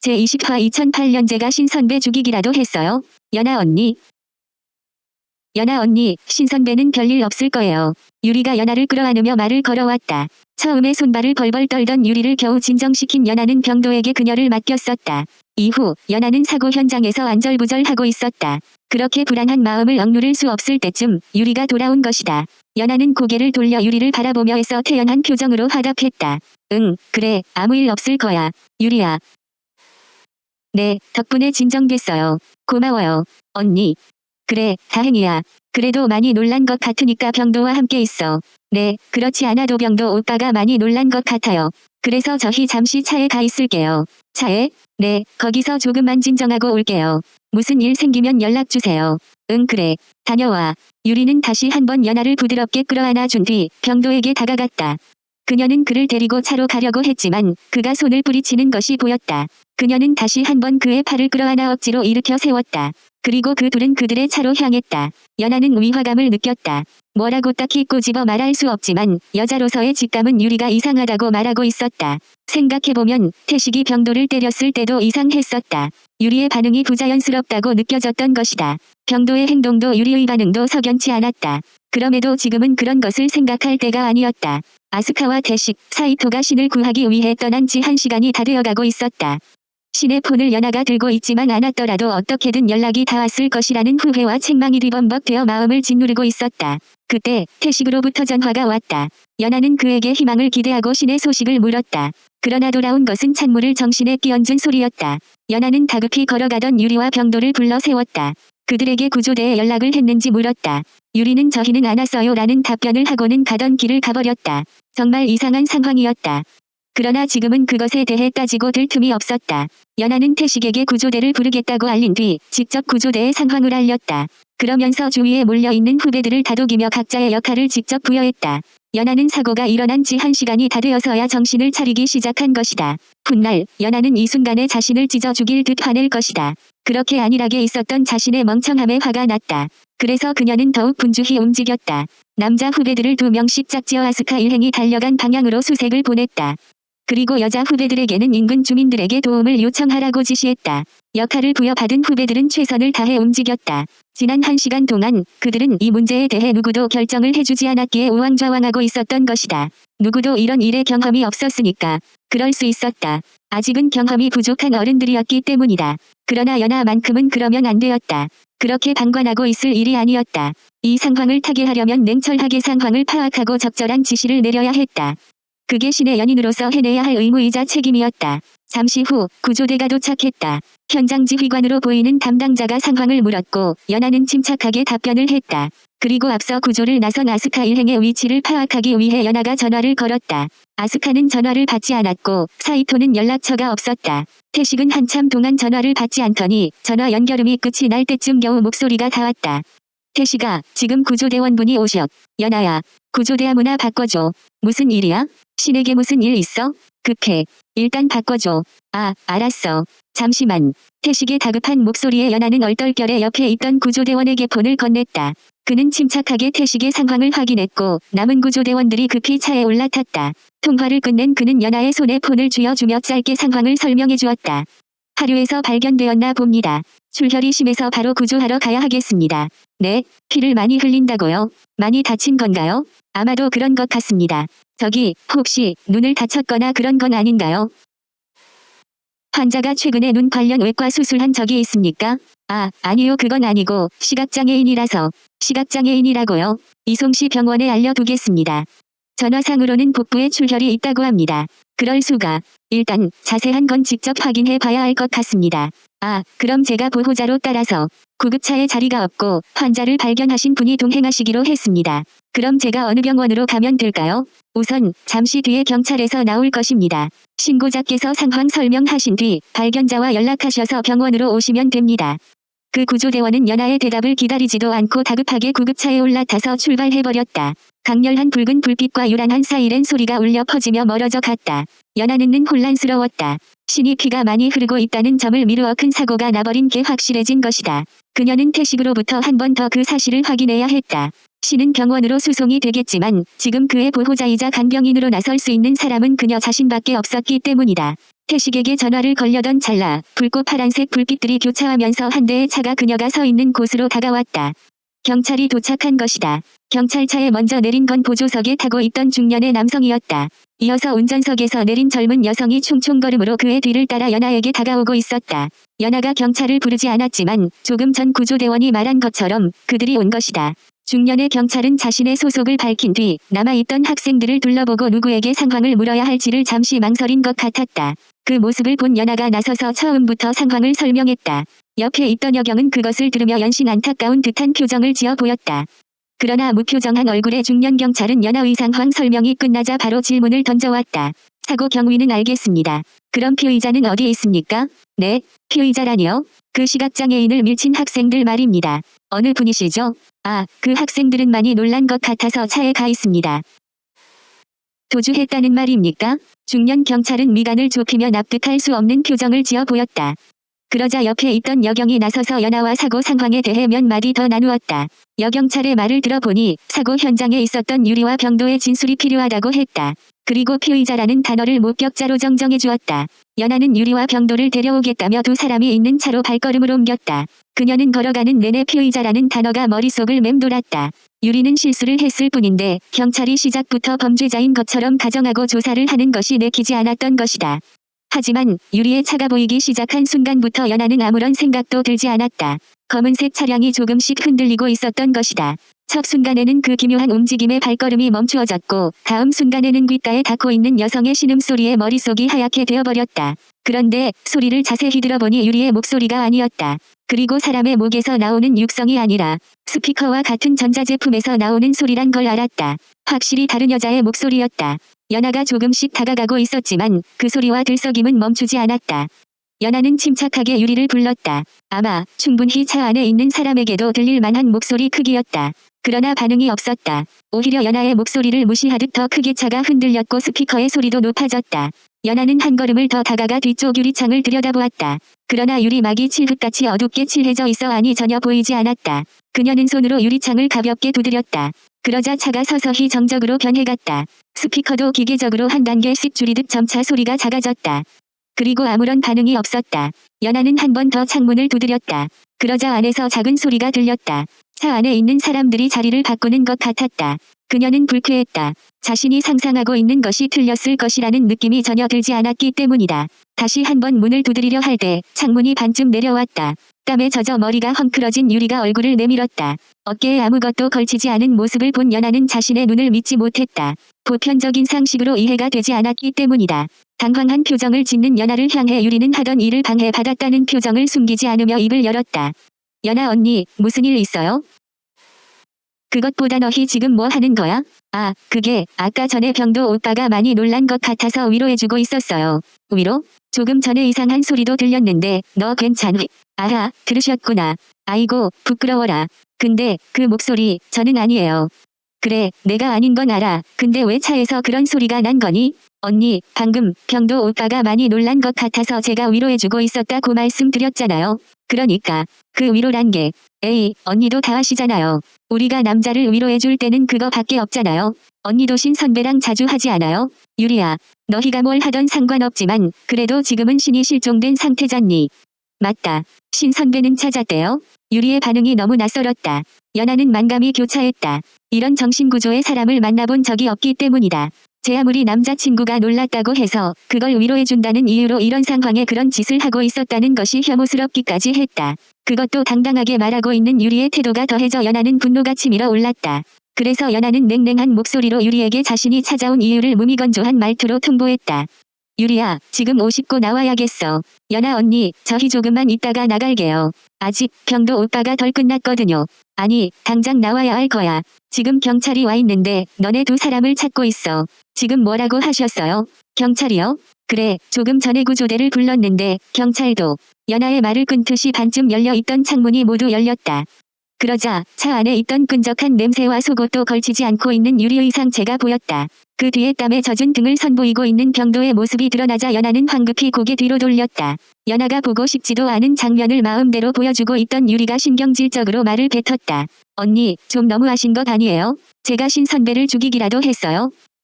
제20화 2008년제가 신선배 죽이기라도 했어요. 연아 언니. 연아 언니, 신선배는 별일 없을 거예요. 유리가 연아를 끌어안으며 말을 걸어왔다. 처음에 손발을 벌벌 떨던 유리를 겨우 진정시킨 연아는 병도에게 그녀를 맡겼었다. 이후 연아는 사고 현장에서 안절부절하고 있었다. 그렇게 불안한 마음을 억누를 수 없을 때쯤 유리가 돌아온 것이다. 연아는 고개를 돌려 유리를 바라보며 애써 태연한 표정으로 화답했다. 응, 그래, 아무 일 없을 거야. 유리야. 네, 덕분에 진정됐어요. 고마워요. 언니. 그래, 다행이야. 그래도 많이 놀란 것 같으니까 병도와 함께 있어. 네, 그렇지 않아도 병도 오빠가 많이 놀란 것 같아요. 그래서 저희 잠시 차에 가 있을게요. 차에? 네, 거기서 조금만 진정하고 올게요. 무슨 일 생기면 연락 주세요. 응, 그래. 다녀와. 유리는 다시 한번 연아를 부드럽게 끌어안아 준 뒤 병도에게 다가갔다. 그녀는 그를 데리고 차로 가려고 했지만 그가 손을 뿌리치는 것이 보였다. 그녀는 다시 한번 그의 팔을 끌어안아 억지로 일으켜 세웠다. 그리고 그 둘은 그들의 차로 향했다. 연아는 위화감을 느꼈다. 뭐라고 딱히 꼬집어 말할 수 없지만 여자로서의 직감은 유리가 이상하다고 말하고 있었다. 생각해보면 태식이 병도를 때렸을 때도 이상했었다. 유리의 반응이 부자연스럽다고 느껴졌던 것이다. 병도의 행동도 유리의 반응도 석연치 않았다. 그럼에도 지금은 그런 것을 생각할 때가 아니었다. 아스카와 태식, 사이토가 신을 구하기 위해 떠난 지 1시간이 다 되어가고 있었다. 신의 폰을 연아가 들고 있지만 않았더라도 어떻게든 연락이 닿았을 것이라는 후회와 책망이 뒤범벅되어 마음을 짓누르고 있었다. 그때 태식으로부터 전화가 왔다. 연아는 그에게 희망을 기대하고 신의 소식을 물었다. 그러나 돌아온 것은 찬물을 정신에 끼얹은 소리였다. 연아는 다급히 걸어가던 유리와 병도를 불러 세웠다. 그들에게 구조대에 연락을 했는지 물었다. 유리는 저희는 안 왔어요 라는 답변을 하고는 가던 길을 가버렸다. 정말 이상한 상황이었다. 그러나 지금은 그것에 대해 따지고 들 틈이 없었다. 연아는 태식에게 구조대를 부르겠다고 알린 뒤 직접 구조대의 상황을 알렸다. 그러면서 주위에 몰려있는 후배들을 다독이며 각자의 역할을 직접 부여했다. 연아는 사고가 일어난 지 1시간이 다 되어서야 정신을 차리기 시작한 것이다. 훗날 연아는 이 순간에 자신을 찢어 죽일 듯 화낼 것이다. 그렇게 안일하게 있었던 자신의 멍청함에 화가 났다. 그래서 그녀는 더욱 분주히 움직였다. 남자 후배들을 2명씩 짝지어 아스카 일행이 달려간 방향으로 수색을 보냈다. 그리고 여자 후배들에게는 인근 주민들에게 도움을 요청하라고 지시했다. 역할을 부여받은 후배들은 최선을 다해 움직였다. 지난 1시간 동안 그들은 이 문제에 대해 누구도 결정을 해주지 않았기에 우왕좌왕하고 있었던 것이다. 누구도 이런 일의 경험이 없었으니까. 그럴 수 있었다. 아직은 경험이 부족한 어른들이었기 때문이다. 그러나 연아만큼은 그러면 안 되었다. 그렇게 방관하고 있을 일이 아니었다. 이 상황을 타개하려면 냉철하게 상황을 파악하고 적절한 지시를 내려야 했다. 그게 신의 연인으로서 해내야 할 의무이자 책임이었다. 잠시 후 구조대가 도착했다. 현장 지휘관으로 보이는 담당자가 상황을 물었고 연아는 침착하게 답변을 했다. 그리고 앞서 구조를 나선 아스카 일행의 위치를 파악하기 위해 연아가 전화를 걸었다. 아스카는 전화를 받지 않았고 사이토는 연락처가 없었다. 태식은 한참 동안 전화를 받지 않더니 전화 연결음이 끝이 날 때쯤 겨우 목소리가 닿았다. 태식아, 지금 구조대원분이 오셨. 연아야, 구조대 아무나 바꿔줘. 무슨 일이야? 신에게 무슨 일 있어? 급해. 일단 바꿔줘. 아, 알았어. 잠시만. 태식의 다급한 목소리에 연아는 얼떨결에 옆에 있던 구조대원에게 폰을 건넸다. 그는 침착하게 태식의 상황을 확인했고 남은 구조대원들이 급히 차에 올라탔다. 통화를 끝낸 그는 연아의 손에 폰을 쥐어주며 짧게 상황을 설명해 주었다. 하류에서 발견되었나 봅니다. 출혈이 심해서 바로 구조하러 가야 하겠습니다. 네, 피를 많이 흘린다고요? 많이 다친 건가요? 아마도 그런 것 같습니다. 저기, 혹시 눈을 다쳤거나 그런 건 아닌가요? 환자가 최근에 눈 관련 외과 수술한 적이 있습니까? 아, 아니요, 그건 아니고 시각장애인이라서. 시각장애인이라고요? 이송시 병원에 알려두겠습니다. 전화상으로는 복부에 출혈이 있다고 합니다. 그럴 수가. 일단 자세한 건 직접 확인해 봐야 할 것 같습니다. 아, 그럼 제가 보호자로 따라서 구급차에 자리가 없고 환자를 발견하신 분이 동행하시기로 했습니다. 그럼 제가 어느 병원으로 가면 될까요? 우선 잠시 뒤에 경찰에서 나올 것입니다. 신고자께서 상황 설명하신 뒤 발견자와 연락하셔서 병원으로 오시면 됩니다. 그 구조대원은 연아의 대답을 기다리지도 않고 다급하게 구급차에 올라타서 출발해버렸다. 강렬한 붉은 불빛과 요란한 사이렌 소리가 울려 퍼지며 멀어져 갔다. 연아는 혼란스러웠다. 신이 피가 많이 흐르고 있다는 점을 미루어 큰 사고가 나버린 게 확실해진 것이다. 그녀는 태식으로부터 한 번 더 그 사실을 확인해야 했다. 씨는 병원으로 수송이 되겠지만 지금 그의 보호자이자 간병인으로 나설 수 있는 사람은 그녀 자신밖에 없었기 때문이다. 태식에게 전화를 걸려던 찰나 붉고 파란색 불빛들이 교차하면서 한 대의 차가 그녀가 서 있는 곳으로 다가왔다. 경찰이 도착한 것이다. 경찰차에 먼저 내린 건 보조석에 타고 있던 중년의 남성이었다. 이어서 운전석에서 내린 젊은 여성이 총총걸음으로 그의 뒤를 따라 연아에게 다가오고 있었다. 연아가 경찰을 부르지 않았지만 조금 전 구조대원이 말한 것처럼 그들이 온 것이다. 중년의 경찰은 자신의 소속을 밝힌 뒤 남아있던 학생들을 둘러보고 누구에게 상황을 물어야 할지를 잠시 망설인 것 같았다. 그 모습을 본 연아가 나서서 처음부터 상황을 설명했다. 옆에 있던 여경은 그것을 들으며 연신 안타까운 듯한 표정을 지어 보였다. 그러나 무표정한 얼굴의 중년 경찰은 연아의 상황 설명이 끝나자 바로 질문을 던져왔다. 사고 경위는 알겠습니다. 그럼 피의자는 어디에 있습니까? 네, 피의자라니요? 그 시각장애인을 밀친 학생들 말입니다. 어느 분이시죠? 아, 그 학생들은 많이 놀란 것 같아서 차에 가 있습니다. 도주했다는 말입니까? 중년 경찰은 미간을 좁히며 납득할 수 없는 표정을 지어 보였다. 그러자 옆에 있던 여경이 나서서 연아와 사고 상황에 대해 몇 마디 더 나누었다. 여경찰의 말을 들어보니 사고 현장에 있었던 유리와 병도의 진술이 필요하다고 했다. 그리고 피의자라는 단어를 목격자로 정정해 주었다. 연아는 유리와 병도를 데려오겠다며 두 사람이 있는 차로 발걸음을 옮겼다. 그녀는 걸어가는 내내 피의자라는 단어가 머릿속을 맴돌았다. 유리는 실수를 했을 뿐인데 경찰이 시작부터 범죄자인 것처럼 가정하고 조사를 하는 것이 내키지 않았던 것이다. 하지만 유리의 차가 보이기 시작한 순간부터 연아는 아무런 생각도 들지 않았다. 검은색 차량이 조금씩 흔들리고 있었던 것이다. 첫 순간에는 그 기묘한 움직임에 발걸음이 멈추어졌고 다음 순간에는 귓가에 닿고 있는 여성의 신음소리에 머릿속이 하얗게 되어버렸다. 그런데 소리를 자세히 들어보니 유리의 목소리가 아니었다. 그리고 사람의 목에서 나오는 육성이 아니라 스피커와 같은 전자제품에서 나오는 소리란 걸 알았다. 확실히 다른 여자의 목소리였다. 연아가 조금씩 다가가고 있었지만 그 소리와 들썩임은 멈추지 않았다. 연아는 침착하게 유리를 불렀다. 아마 충분히 차 안에 있는 사람에게도 들릴 만한 목소리 크기였다. 그러나 반응이 없었다. 오히려 연아의 목소리를 무시하듯 더 크게 차가 흔들렸고 스피커의 소리도 높아졌다. 연아는 한 걸음을 더 다가가 뒤쪽 유리창을 들여다보았다. 그러나 유리막이 칠흑같이 어둡게 칠해져 있어 안이 전혀 보이지 않았다. 그녀는 손으로 유리창을 가볍게 두드렸다. 그러자 차가 서서히 정적으로 변해갔다. 스피커도 기계적으로 한 단계씩 줄이듯 점차 소리가 작아졌다. 그리고 아무런 반응이 없었다. 연아는 한 번 더 창문을 두드렸다. 그러자 안에서 작은 소리가 들렸다. 차 안에 있는 사람들이 자리를 바꾸는 것 같았다. 그녀는 불쾌했다. 자신이 상상하고 있는 것이 틀렸을 것이라는 느낌이 전혀 들지 않았기 때문이다. 다시 한 번 문을 두드리려 할 때 창문이 반쯤 내려왔다. 땀에 젖어 머리가 헝클어진 유리가 얼굴을 내밀었다. 어깨에 아무것도 걸치지 않은 모습을 본 연아는 자신의 눈을 믿지 못했다. 보편적인 상식으로 이해가 되지 않았기 때문이다. 당황한 표정을 짓는 연아를 향해 유리는 하던 일을 방해받았다는 표정을 숨기지 않으며 입을 열었다. 연아 언니, 무슨 일 있어요? 그것보다 너희 지금 뭐 하는 거야? 아, 그게 아까 전에 병도 오빠가 많이 놀란 것 같아서 위로해주고 있었어요. 위로? 조금 전에 이상한 소리도 들렸는데 너 괜찮니? 아하, 들으셨구나. 아이고, 부끄러워라. 근데 그 목소리 저는 아니에요. 그래, 내가 아닌 건 알아. 근데 왜 차에서 그런 소리가 난 거니? 언니, 방금 병도 오빠가 많이 놀란 것 같아서 제가 위로해주고 있었다고 말씀드렸잖아요. 그러니까 그 위로란 게 에이, 언니도 다 아시잖아요. 우리가 남자를 위로해줄 때는 그거밖에 없잖아요. 언니도 신 선배랑 자주 하지 않아요? 유리야, 너희가 뭘 하던 상관없지만 그래도 지금은 신이 실종된 상태잖니. 맞다. 신 선배는 찾았대요? 유리의 반응이 너무 낯설었다. 연아는 만감이 교차했다. 이런 정신구조의 사람을 만나본 적이 없기 때문이다. 제 아무리 남자친구가 놀랐다고 해서 그걸 위로해준다는 이유로 이런 상황에 그런 짓을 하고 있었다는 것이 혐오스럽기까지 했다. 그것도 당당하게 말하고 있는 유리의 태도가 더해져 연아는 분노가 치밀어 올랐다. 그래서 연아는 냉랭한 목소리로 유리에게 자신이 찾아온 이유를 무미건조한 말투로 통보했다. 유리야, 지금 옷 입고 나와야겠어. 연아 언니, 저희 조금만 있다가 나갈게요. 아직 병도 오빠가 덜 끝났거든요. 아니, 당장 나와야 할 거야. 지금 경찰이 와 있는데 너네 두 사람을 찾고 있어. 지금 뭐라고 하셨어요? 경찰이요? 그래, 조금 전에 구조대를 불렀는데 경찰도. 연아의 말을 끊듯이 반쯤 열려있던 창문이 모두 열렸다. 그러자 차 안에 있던 끈적한 냄새와 속옷도 걸치지 않고 있는 유리의 상체가 보였다. 그 뒤에 땀에 젖은 등을 선보이고 있는 병도의 모습이 드러나자 연하는 황급히 고개 뒤로 돌렸다. 연하가 보고 싶지도 않은 장면을 마음대로 보여주고 있던 유리가 신경질적으로 말을 뱉었다. 언니, 좀 너무하신 것 아니에요? 제가 신 선배를 죽이기라도 했어요?